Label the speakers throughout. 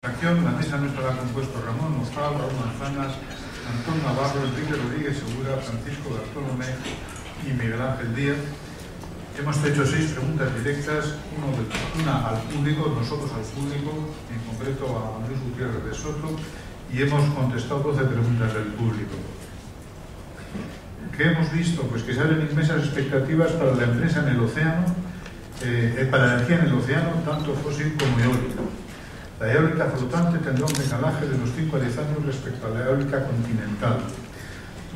Speaker 1: La mesa no estará compuesto Ramón Moscal, Raúl Manzanas, Antón Navarro, Enrique Rodríguez Segura, Francisco Bartolomé y Miguel Ángel Díaz. Hemos hecho 6 preguntas directas, una al público, nosotros al público, en concreto a Luis Gutiérrez de Soto, y hemos contestado 12 preguntas del público. ¿Qué hemos visto? Pues que se abren inmensas expectativas para la empresa en el océano, para la energía en el océano, tanto fósil como eólica. La eólica flotante tendrá un decalaje de unos 5 a 10 años respecto a la eólica continental.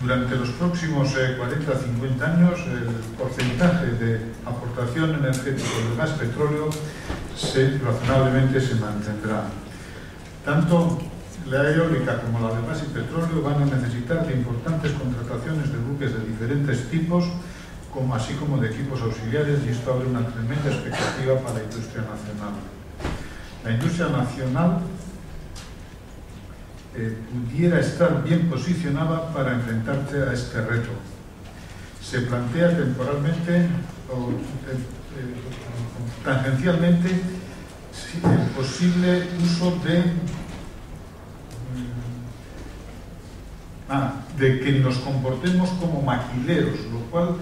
Speaker 1: Durante los próximos 40 a 50 años, el porcentaje de aportación energética del gas petróleo razonablemente se mantendrá. Tanto la eólica como la de gas y petróleo van a necesitar de importantes contrataciones de buques de diferentes tipos, así como de equipos auxiliares, y esto abre una tremenda expectativa para la industria nacional. La industria nacional pudiera estar bien posicionada para enfrentarse a este reto. Se plantea temporalmente o tangencialmente el posible uso de que nos comportemos como maquileros, lo cual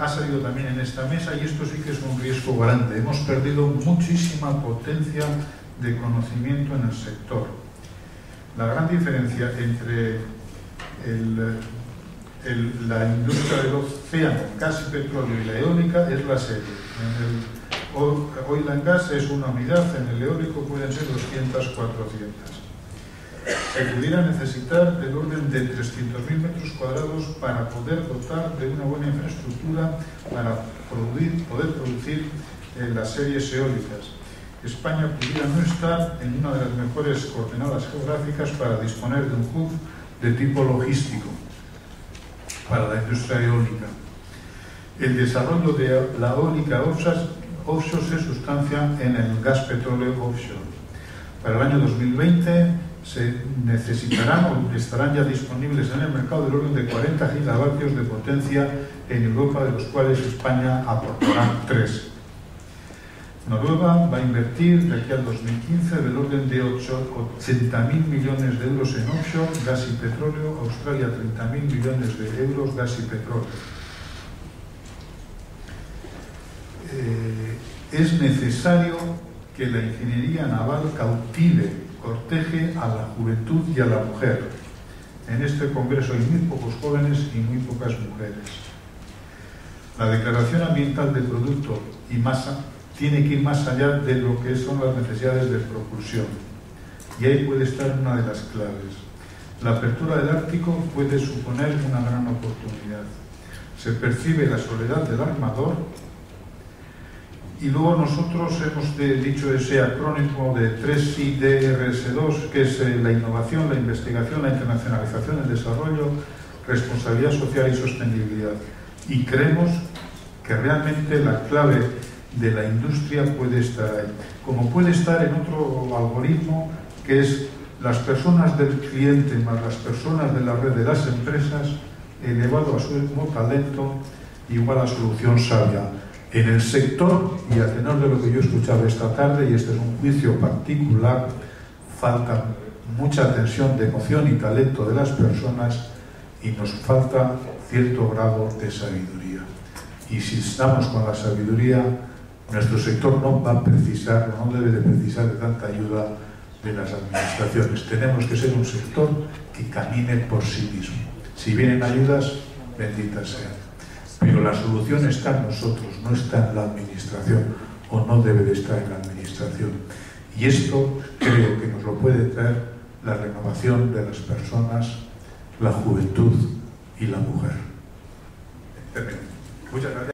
Speaker 1: ha salido también en esta mesa, y esto sí que es un riesgo grande. Hemos perdido muchísima potencia de conocimiento en el sector. La gran diferencia entre la industria del océano, gas y petróleo, y la eólica es la serie. En el oil and gas es una unidad, en el eólico pueden ser 200, 400. Se pudiera necesitar del orden de 300.000 metros cuadrados para poder dotar de una buena infraestructura para poder producir las series eólicas. España pudiera no estar en una de las mejores coordenadas geográficas para disponer de un hub de tipo logístico para la industria eólica. El desarrollo de la eólica offshore se sustancia en el gas petróleo offshore. Para el año 2020 se necesitarán o estarán ya disponibles en el mercado del orden de 40 gigavatios de potencia en Europa, de los cuales España aportará 3. Noruega va a invertir de aquí al 2015 del orden de 80.000 millones de euros en offshore, gas y petróleo. Australia 30.000 millones de euros, gas y petróleo. Es necesario que la ingeniería naval corteje a la juventud y a la mujer. En este congreso hay muy pocos jóvenes y muy pocas mujeres. La declaración ambiental de producto y masa tiene que ir más allá de lo que son las necesidades de propulsión. Y ahí puede estar una de las claves. La apertura del Ártico puede suponer una gran oportunidad. Se percibe la soledad del armador. Y luego nosotros hemos dicho ese acrónimo de 3IDRS2, que es la innovación, la investigación, la internacionalización, el desarrollo, responsabilidad social y sostenibilidad. Y creemos que realmente la clave de la industria puede estar ahí. Como puede estar en otro algoritmo, que es las personas del cliente más las personas de la red de las empresas, elevado a su talento, igual a solución sabia. En el sector, y a tenor de lo que yo he escuchado esta tarde, y este es un juicio particular, falta mucha atención de emoción y talento de las personas, y nos falta cierto grado de sabiduría. Y si estamos con la sabiduría, nuestro sector no va a precisar, no debe de precisar de tanta ayuda de las administraciones. Tenemos que ser un sector que camine por sí mismo. Si vienen ayudas, benditas sean. Pero la solución está en nosotros, no está en la administración, o no debe de estar en la administración. Y esto creo que nos lo puede traer la renovación de las personas, la juventud y la mujer. Muchas gracias.